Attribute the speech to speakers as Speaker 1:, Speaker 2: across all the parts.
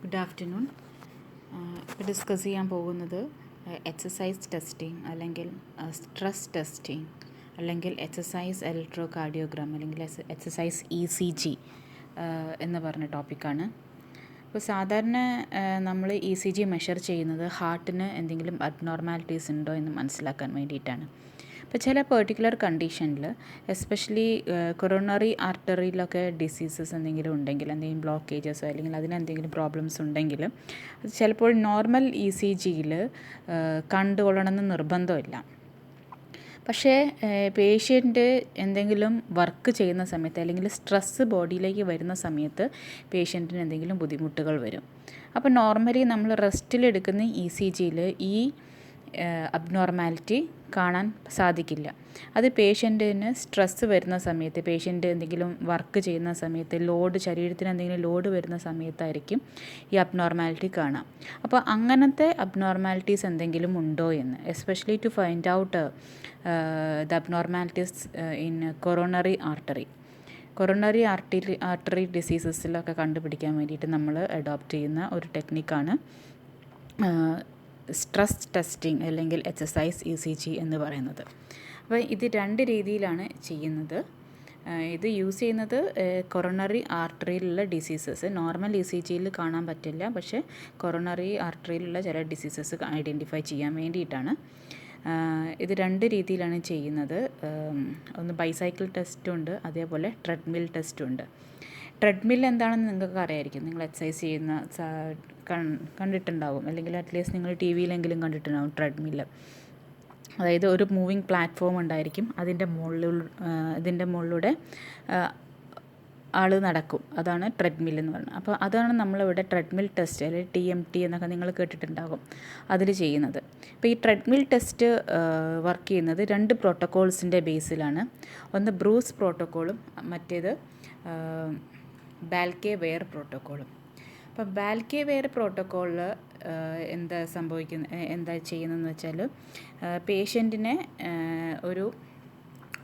Speaker 1: Good afternoon. ഇപ്പോൾ discuss ചെയ്യാൻ പോകുന്നത് എക്സസൈസ് ടെസ്റ്റിംഗ് അല്ലെങ്കിൽ സ്ട്രെസ് ടെസ്റ്റിംഗ് അല്ലെങ്കിൽ എക്സസൈസ് ഇലക്ട്രോ കാർഡിയോഗ്രാം അല്ലെങ്കിൽ എക്സസൈസ് ECG എന്ന് പറഞ്ഞ ടോപ്പിക്കാണ്. ഇപ്പോൾ സാധാരണ നമ്മൾ ECG മെഷർ ചെയ്യുന്നത് ഹാർട്ടിന് എന്തെങ്കിലും അബ്നോർമാലിറ്റീസ് ഉണ്ടോ എന്ന് മനസ്സിലാക്കാൻ വേണ്ടിയിട്ടാണ്. ഇപ്പോൾ ചില പെർട്ടിക്കുലർ കണ്ടീഷനിൽ എസ്പെഷ്യലി കൊറോണറി ആർട്ടറിയിലൊക്കെ ഡിസീസസ് എന്തെങ്കിലും ഉണ്ടെങ്കിൽ, എന്തെങ്കിലും ബ്ലോക്കേജസോ അല്ലെങ്കിൽ അതിനെന്തെങ്കിലും പ്രോബ്ലംസ് ഉണ്ടെങ്കിൽ അത് ചിലപ്പോൾ നോർമൽ ECGയിൽ കണ്ടുകൊള്ളണമെന്ന് നിർബന്ധമില്ല. പക്ഷേ പേഷ്യൻ്റ് എന്തെങ്കിലും വർക്ക് ചെയ്യുന്ന സമയത്ത് അല്ലെങ്കിൽ സ്ട്രെസ്സ് ബോഡിയിലേക്ക് വരുന്ന സമയത്ത് പേഷ്യൻറ്റിന് എന്തെങ്കിലും ബുദ്ധിമുട്ടുകൾ വരും. അപ്പോൾ നോർമലി നമ്മൾ റെസ്റ്റിലെടുക്കുന്ന ECGയിൽ ഈ അബ്നോർമാലിറ്റി കാണാൻ സാധിക്കില്ല. അത് പേഷ്യൻറ്റിന് സ്ട്രെസ്സ് വരുന്ന സമയത്ത്, പേഷ്യൻ്റ് എന്തെങ്കിലും വർക്ക് ചെയ്യുന്ന സമയത്ത്, ശരീരത്തിന് എന്തെങ്കിലും ലോഡ് വരുന്ന സമയത്തായിരിക്കും ഈ അബ്നോർമാലിറ്റി കാണാം. അപ്പോൾ അങ്ങനത്തെ അബ്നോർമാലിറ്റീസ് എന്തെങ്കിലും ഉണ്ടോ എന്ന്, especially to find out the abnormalities in coronary artery ഡിസീസസിലൊക്കെ കണ്ടുപിടിക്കാൻ വേണ്ടിയിട്ട് നമ്മൾ അഡോപ്റ്റ് ചെയ്യുന്ന ഒരു ടെക്നിക്കാണ് സ്ട്രെസ് ടെസ്റ്റിംഗ് അല്ലെങ്കിൽ എക്സസൈസ് ECG എന്ന് പറയുന്നത്. അപ്പോൾ ഇത് രണ്ട് രീതിയിലാണ് ചെയ്യുന്നത്. ഇത് യൂസ് ചെയ്യുന്നത് കൊറോണറി ആർട്ടറിയിലുള്ള ഡിസീസസ് നോർമൽ ECGയിൽ കാണാൻ പറ്റില്ല, പക്ഷേ കൊറോണറി ആർട്ടറിയിലുള്ള ചില ഡിസീസസ് ഐഡൻറ്റിഫൈ ചെയ്യാൻ വേണ്ടിയിട്ടാണ്. ഇത് രണ്ട് രീതിയിലാണ് ചെയ്യുന്നത്. ഒന്ന് ബൈസൈക്കിൾ ടെസ്റ്റുണ്ട്, അതേപോലെ ട്രെഡ്മിൽ ടെസ്റ്റുണ്ട്. ട്രെഡ്മിൽ എന്താണെന്ന് നിങ്ങൾക്ക് അറിയായിരിക്കും. നിങ്ങൾ എക്സസൈസ് ചെയ്യുന്ന കണ്ടിട്ടുണ്ടാവും, അല്ലെങ്കിൽ അറ്റ്ലീസ്റ്റ് നിങ്ങൾ TVയിലെങ്കിലും കണ്ടിട്ടുണ്ടാവും ട്രെഡ്മിൽ. അതായത് ഒരു മൂവിങ് പ്ലാറ്റ്ഫോം ഉണ്ടായിരിക്കും, ഇതിൻ്റെ മുകളിലൂടെ ആൾ നടക്കും. അതാണ് ട്രെഡ്മിൽ എന്ന് പറയുന്നത്. അപ്പോൾ അതാണ് നമ്മളിവിടെ ട്രെഡ്മിൽ ടെസ്റ്റ് അല്ലെങ്കിൽ TMT എന്നൊക്കെ നിങ്ങൾ കേട്ടിട്ടുണ്ടാകും, അതിൽ ചെയ്യുന്നത്. ഇപ്പോൾ ഈ ട്രെഡ്മിൽ ടെസ്റ്റ് വർക്ക് ചെയ്യുന്നത് രണ്ട് പ്രോട്ടോക്കോൾസിൻ്റെ ബേസിലാണ്. ഒന്ന് ബ്രൂസ് പ്രോട്ടോക്കോളും മറ്റേത് ബാൽക്കെ-വെയർ പ്രോട്ടോക്കോളും. അപ്പോൾ ബാൽക്കെ-വെയർ പ്രോട്ടോക്കോളിൽ എന്താ ചെയ്യുന്നതെന്ന് വെച്ചാൽ, പേഷ്യൻറ്റിനെ ഒരു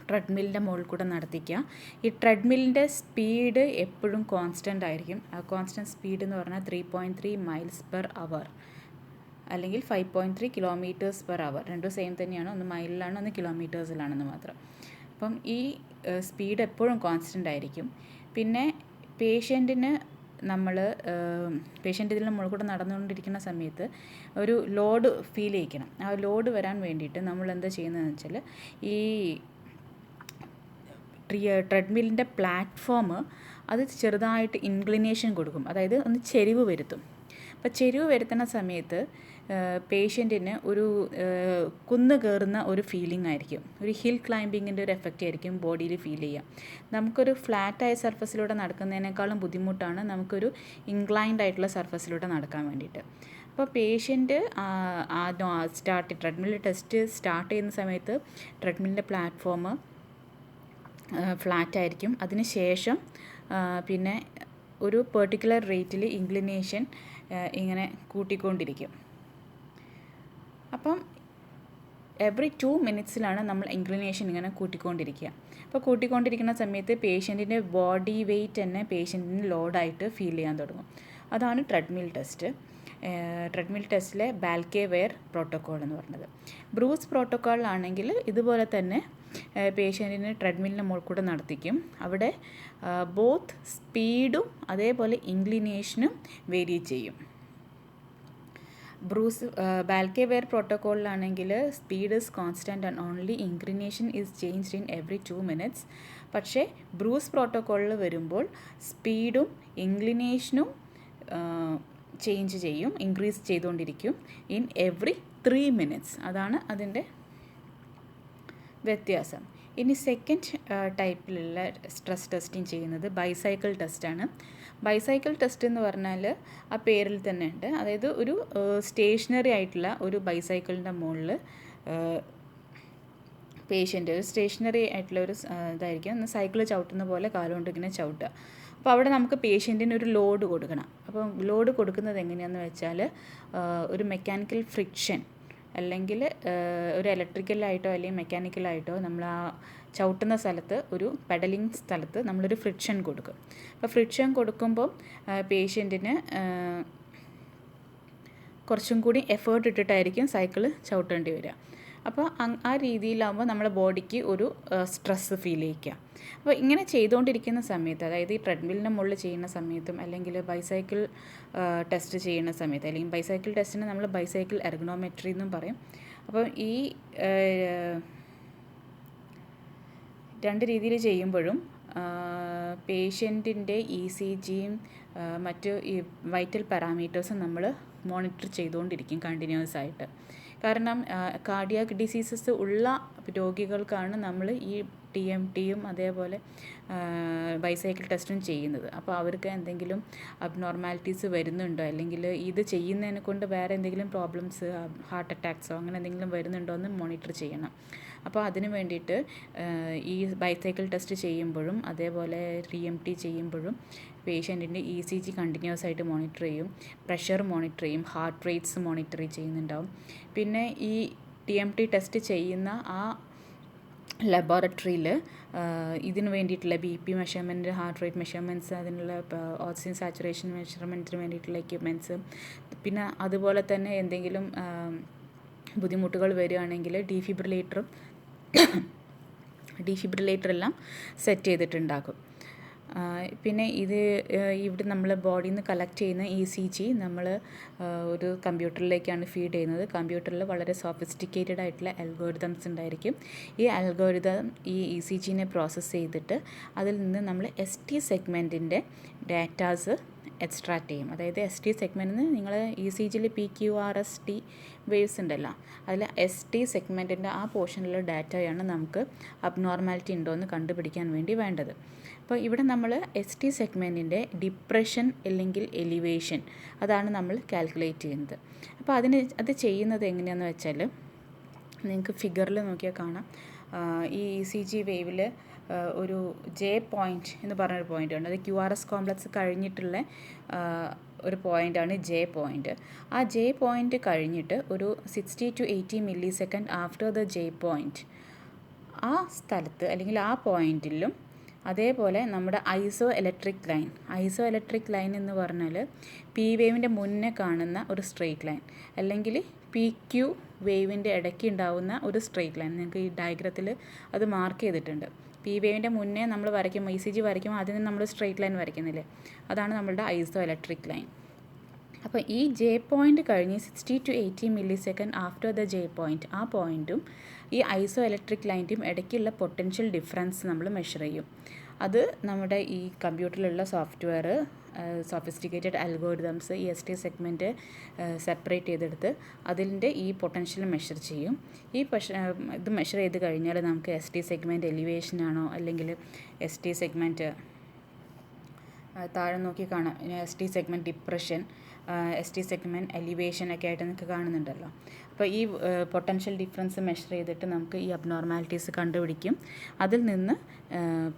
Speaker 1: ട്രെഡ്മില്ലിൻ്റെ മുകളിൽ കൂടെ നടത്തിക്കുക. ഈ ട്രെഡ്മില്ലിൻ്റെ സ്പീഡ് എപ്പോഴും കോൺസ്റ്റൻ്റ് ആയിരിക്കും. ആ കോൺസ്റ്റൻറ്റ് സ്പീഡ് എന്ന് പറഞ്ഞാൽ 3.3 miles/hour അല്ലെങ്കിൽ 5.3 km/hour. രണ്ടും സെയിം തന്നെയാണ്, ഒന്ന് മൈലിലാണ് ഒന്ന് കിലോമീറ്റേഴ്സിലാണെന്ന് മാത്രം. അപ്പം ഈ സ്പീഡ് എപ്പോഴും കോൺസ്റ്റൻ്റ് ആയിരിക്കും. പിന്നെ പേഷ്യൻറ്റിന് ഇതിൻ്റെ മുകളിൽ കൂടെ നടന്നുകൊണ്ടിരിക്കുന്ന സമയത്ത് ഒരു ലോഡ് ഫീൽ ചെയ്യിക്കണം. ആ ലോഡ് വരാൻ വേണ്ടിയിട്ട് നമ്മൾ എന്താ ചെയ്യുന്നതെന്ന് വെച്ചാൽ, ഈ ട്രെഡ്മില്ലിൻ്റെ പ്ലാറ്റ്ഫോം അത് ചെറുതായിട്ട് ഇൻക്ലിനേഷൻ കൊടുക്കും, അതായത് ഒന്ന് ചെരിവ് വരുത്തും. അപ്പോൾ ചെരിവ് വരുത്തുന്ന സമയത്ത് പേഷ്യൻറ്റിന് ഒരു കുന്ന് കയറുന്ന ഒരു ഫീലിംഗ് ആയിരിക്കും, ഒരു ഹിൽ ക്ലൈമ്പിങ്ങിൻ്റെ ഒരു എഫക്റ്റ് ആയിരിക്കും ബോഡിയിൽ ഫീൽ ചെയ്യുക. നമുക്കൊരു ഫ്ലാറ്റായ സർഫസിലൂടെ നടക്കുന്നതിനേക്കാളും ബുദ്ധിമുട്ടാണ് നമുക്കൊരു ഇൻക്ലൈൻഡ് ആയിട്ടുള്ള സർഫസിലൂടെ നടക്കാൻ വേണ്ടിയിട്ട്. അപ്പോൾ പേഷ്യൻറ്റ് ട്രെഡ്മിൽ ടെസ്റ്റ് സ്റ്റാർട്ട് ചെയ്യുന്ന സമയത്ത് ട്രെഡ്മില്ലിൻ്റെ പ്ലാറ്റ്ഫോം ഫ്ലാറ്റ് ആയിരിക്കും. അതിന് ശേഷം പിന്നെ ഒരു പെർട്ടിക്കുലർ റേറ്റിൽ ഇൻക്ലിനേഷൻ ഇങ്ങനെ കൂട്ടിക്കൊണ്ടിരിക്കും. അപ്പം എവറി 2 minutesലാണ് നമ്മൾ ഇൻക്ലിനേഷൻ ഇങ്ങനെ കൂട്ടിക്കൊണ്ടിരിക്കുക. അപ്പോൾ കൂട്ടിക്കൊണ്ടിരിക്കുന്ന സമയത്ത് പേഷ്യൻറ്റിൻ്റെ ബോഡി വെയ്റ്റ് തന്നെ പേഷ്യൻറ്റിന് ലോഡായിട്ട് ഫീൽ ചെയ്യാൻ തുടങ്ങും. അതാണ് ട്രെഡ്മിൽ ടെസ്റ്റ്. ട്രെഡ്മിൽ ടെസ്റ്റിലെ ബാൽക്കെ-വെയർ പ്രോട്ടോക്കോൾ എന്ന് പറയുന്നത്. ബ്രൂസ് പ്രോട്ടോക്കോളിലാണെങ്കിൽ ഇതുപോലെ തന്നെ പേഷ്യൻറ്റിന് ട്രെഡ്മില്ലിൻ്റെ മുകളിൽ കൂടെ നടത്തിക്കും. അവിടെ ബോത്ത് സ്പീഡും അതേപോലെ ഇൻക്ലിനേഷനും വേരി ചെയ്യും. ബാൽക്കെ-വെയർ പ്രോട്ടോക്കോളിലാണെങ്കിൽ speed is constant and only inclination is changed in every 2 minutes. പക്ഷേ ബ്രൂസ് പ്രോട്ടോക്കോളിൽ വരുമ്പോൾ സ്പീഡും ഇൻക്ലിനേഷനും ചേഞ്ച് ചെയ്യും, ഇൻക്രീസ് ചെയ്തുകൊണ്ടിരിക്കും ഇൻ എവറി 3 minutes. അതാണ് അതിൻ്റെ വ്യത്യാസം. ഇനി സെക്കൻഡ് ടൈപ്പിലുള്ള സ്ട്രെസ് ടെസ്റ്റിംഗ് ചെയ്യുന്നത് ബൈസൈക്കിൾ ടെസ്റ്റാണ്. ബൈസൈക്കിൾ ടെസ്റ്റ് എന്ന് പറഞ്ഞാൽ ആ പേരിൽ തന്നെ ഉണ്ട്. അതായത് ഒരു സ്റ്റേഷനറി ആയിട്ടുള്ള ഒരു ബൈസൈക്കിളിൻ്റെ മുകളിൽ പേഷ്യൻ്റ് ഒരു സ്റ്റേഷനറി ആയിട്ടുള്ള ഒരു ഇതായിരിക്കും, സൈക്കിൾ ചവിട്ടുന്ന പോലെ കാലുകൊണ്ട് ഇങ്ങനെ ചവിട്ടുക. അപ്പോൾ അവിടെ നമുക്ക് പേഷ്യൻറ്റിന് ഒരു ലോഡ് കൊടുക്കണം. അപ്പോൾ ലോഡ് കൊടുക്കുന്നത് എങ്ങനെയാണെന്ന് വെച്ചാൽ, ഒരു മെക്കാനിക്കൽ ഫ്രിക്ഷൻ അല്ലെങ്കിൽ ഒരു ഇലക്ട്രിക്കലായിട്ടോ അല്ലെങ്കിൽ മെക്കാനിക്കലായിട്ടോ നമ്മൾ ആ ചവിട്ടുന്ന സ്ഥലത്ത്, ഒരു പെഡലിംഗ് സ്ഥലത്ത് നമ്മളൊരു ഫ്രിക്ഷൻ കൊടുക്കും. അപ്പോൾ ഫ്രിക്ഷൻ കൊടുക്കുമ്പോൾ പേഷ്യൻറ്റിന് കുറച്ചും കൂടി എഫേർട്ട് ഇട്ടിട്ടായിരിക്കും സൈക്കിൾ ചവിട്ടേണ്ടി വരിക. അപ്പോൾ ആ രീതിയിലാകുമ്പോൾ നമ്മുടെ ബോഡിക്ക് ഒരു സ്ട്രെസ്സ് ഫീൽ ചെയ്യിക്കുക. അപ്പോൾ ഇങ്ങനെ ചെയ്തുകൊണ്ടിരിക്കുന്ന സമയത്ത്, അതായത് ഈ ട്രെഡ്മില്ലിൻ്റെ മുകളിൽ ചെയ്യുന്ന സമയത്തും അല്ലെങ്കിൽ ബൈസൈക്കിൾ ടെസ്റ്റ് ചെയ്യുന്ന സമയത്ത്, അല്ലെങ്കിൽ ബൈസൈക്കിൾ ടെസ്റ്റിന് നമ്മൾ ബൈസൈക്കിൾ എർഗണോമെട്രി എന്നും പറയും. അപ്പോൾ ഈ 2 രീതിയിൽ ചെയ്യുമ്പോഴും പേഷ്യൻറ്റിൻ്റെ ECGയും മറ്റ് ഈ വൈറ്റൽ പാരാമീറ്റേഴ്സും നമ്മൾ മോണിറ്റർ ചെയ്തുകൊണ്ടിരിക്കും കണ്ടിന്യൂസ് ആയിട്ട്. കാരണം കാർഡിയാക് ഡിസീസസ് ഉള്ള രോഗികൾക്കാണ് നമ്മൾ ഈ TMTയും അതേപോലെ ബൈസൈക്കിൾ ടെസ്റ്റും ചെയ്യുന്നത്. അപ്പോൾ അവർക്ക് എന്തെങ്കിലും അബ്നോർമാലിറ്റീസ് വരുന്നുണ്ടോ, അല്ലെങ്കിൽ ഇത് ചെയ്യുന്നതിനെ കൊണ്ട് വേറെ എന്തെങ്കിലും പ്രോബ്ലംസ്, ഹാർട്ട് അറ്റാക്സോ അങ്ങനെ എന്തെങ്കിലും വരുന്നുണ്ടോ എന്ന് മോണിറ്റർ ചെയ്യണം. അപ്പോൾ അതിന് വേണ്ടിയിട്ട് ഈ ബൈസൈക്കിൾ ടെസ്റ്റ് ചെയ്യുമ്പോഴും അതേപോലെ TMT ചെയ്യുമ്പോഴും പേഷ്യൻറ്റിൻ്റെ ECG കണ്ടിന്യൂസ് ആയിട്ട് മോണിറ്റർ ചെയ്യും, പ്രഷർ മോണിറ്റർ ചെയ്യും, ഹാർട്ട് റേറ്റ്സ് മോണിറ്റർ ചെയ്യുന്നുണ്ടാവും. പിന്നെ ഈ TMT ടെസ്റ്റ് ചെയ്യുന്ന ആ ലബോറട്ടറിയിൽ ഇതിന് വേണ്ടിയിട്ടുള്ള BP measurement, heart rate measurements, അതിനുള്ള ഓക്സിജൻ സാച്ചുറേഷൻ മെഷർമെൻറ്റിന് വേണ്ടിയിട്ടുള്ള എക്യുപ്മെൻറ്റ്സ്, പിന്നെ അതുപോലെ തന്നെ എന്തെങ്കിലും ബുദ്ധിമുട്ടുകൾ വരികയാണെങ്കിൽ ഡീഫിബ്രിലേറ്ററെല്ലാം സെറ്റ് ചെയ്തിട്ടുണ്ടാകും. പിന്നെ ഇവിടെ നമ്മൾ ബോഡിയിൽ നിന്ന് കളക്ട് ചെയ്യുന്ന ECG നമ്മൾ ഒരു കമ്പ്യൂട്ടറിലേക്കാണ് ഫീഡ് ചെയ്യുന്നത്. കമ്പ്യൂട്ടറിൽ വളരെ സോഫിസ്റ്റിക്കേറ്റഡ് ആയിട്ടുള്ള അൽഗോരിതംസ് ഉണ്ടായിരിക്കും. ഈ അൽഗോരിതം ഈ ECGനെ പ്രോസസ്സ് ചെയ്തിട്ട് അതിൽ നിന്ന് നമ്മൾ ST സെഗ്മെൻറ്റിൻ്റെ ഡാറ്റാസ് എക്സ്ട്രാക്ട് ചെയ്യും. അതായത് ST സെഗ്മെൻറ്റിൽ നിന്ന് നിങ്ങൾ ECGയിൽ PQRST വേവ്സ് ഉണ്ടല്ലോ, അതിൽ ST സെഗ്മെൻറ്റിൻ്റെ ആ പോർഷനിലുള്ള ഡാറ്റയാണ് നമുക്ക് അബ്നോർമാലിറ്റി ഉണ്ടോ എന്ന് കണ്ടുപിടിക്കാൻ വേണ്ടി വേണ്ടത്. അപ്പോൾ ഇവിടെ നമ്മൾ ST സെഗ്മെൻറ്റിൻ്റെ ഡിപ്രഷൻ അല്ലെങ്കിൽ എലിവേഷൻ അതാണ് നമ്മൾ കാൽക്കുലേറ്റ് ചെയ്യുന്നത്. അപ്പോൾ അത് ചെയ്യുന്നത് എങ്ങനെയാണെന്ന് വെച്ചാൽ നിങ്ങൾക്ക് ഫിഗറിൽ നോക്കിയാൽ കാണാം. ഈ ECG വേവിൽ ഒരു J പോയിൻ്റ് എന്ന് പറഞ്ഞൊരു പോയിൻ്റ് ഉണ്ട്. അത് QRS കോംപ്ലക്സ് കഴിഞ്ഞിട്ടുള്ള ഒരു പോയിൻ്റാണ് J പോയിൻ്റ്. ആ J പോയിൻ്റ് കഴിഞ്ഞിട്ട് ഒരു 60 to 80 milli second after the J point ആ സ്ഥലത്ത് അല്ലെങ്കിൽ ആ പോയിൻറ്റിലും അതേപോലെ നമ്മുടെ ഐസോ ഇലക്ട്രിക് ലൈൻ എന്ന് പറഞ്ഞാൽ P വേവിൻ്റെ മുന്നേ കാണുന്ന ഒരു സ്ട്രെയിറ്റ് ലൈൻ അല്ലെങ്കിൽ PQ വേവിൻ്റെ ഇടയ്ക്ക് ഉണ്ടാവുന്ന ഒരു സ്ട്രെയിറ്റ് ലൈൻ. നിങ്ങൾക്ക് ഈ ഡയഗ്രത്തിൽ അത് മാർക്ക് ചെയ്തിട്ടുണ്ട്. P വേവിൻ്റെ മുന്നേ നമ്മൾ വരയ്ക്കുമ്പോൾ ECG വരയ്ക്കുമ്പോൾ അതിന് നമ്മൾ സ്ട്രെയിറ്റ് ലൈൻ വരയ്ക്കുന്നില്ലേ, അതാണ് നമ്മളുടെ ഐസോ ഇലക്ട്രിക് ലൈൻ. അപ്പോൾ ഈ J പോയിൻ്റ് കഴിഞ്ഞ് 60 to 80 milli second after the J point ആ പോയിൻറ്റും ഈ ഐസോ ഇലക്ട്രിക് ലൈൻ്റെയും ഇടയ്ക്കുള്ള പൊട്ടൻഷ്യൽ ഡിഫറൻസ് നമ്മൾ മെഷർ ചെയ്യും. അത് നമ്മുടെ ഈ കമ്പ്യൂട്ടറിലുള്ള സോഫ്റ്റ്വെയർ സോഫിസ്റ്റിക്കേറ്റഡ് അൽഗോരിതംസ് ഈ ST സെഗ്മെൻറ്റ് സെപ്പറേറ്റ് ചെയ്തെടുത്ത് അതിൻ്റെ ഈ പൊട്ടൻഷ്യൽ മെഷർ ചെയ്യും. ഇത് മെഷർ ചെയ്ത് കഴിഞ്ഞാൽ നമുക്ക് ST സെഗ്മെൻറ്റ് എലിവേഷൻ ആണോ അല്ലെങ്കിൽ ST സെഗ്മെൻറ്റ് താഴെ നോക്കി കാണാം, ST segment depression, ST segment elevation ഒക്കെ ആയിട്ട് നിങ്ങൾക്ക് കാണുന്നുണ്ടല്ലോ. അപ്പോൾ ഈ പൊട്ടൻഷ്യൽ ഡിഫറൻസ് മെഷർ ചെയ്തിട്ട് നമുക്ക് ഈ അബ്നോർമാലിറ്റീസ് കണ്ടുപിടിക്കും. അതിൽ നിന്ന്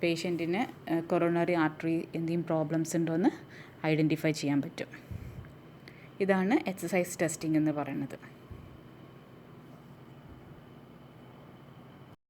Speaker 1: പേഷ്യൻറ്റിന് കൊറോണറി ആർട്ടറി എന്തെങ്കിലും പ്രോബ്ലംസ് ഉണ്ടോ എന്ന് ഐഡൻറ്റിഫൈ ചെയ്യാൻ പറ്റും. ഇതാണ് എക്സസൈസ് ടെസ്റ്റിംഗ് എന്ന് പറയുന്നത്.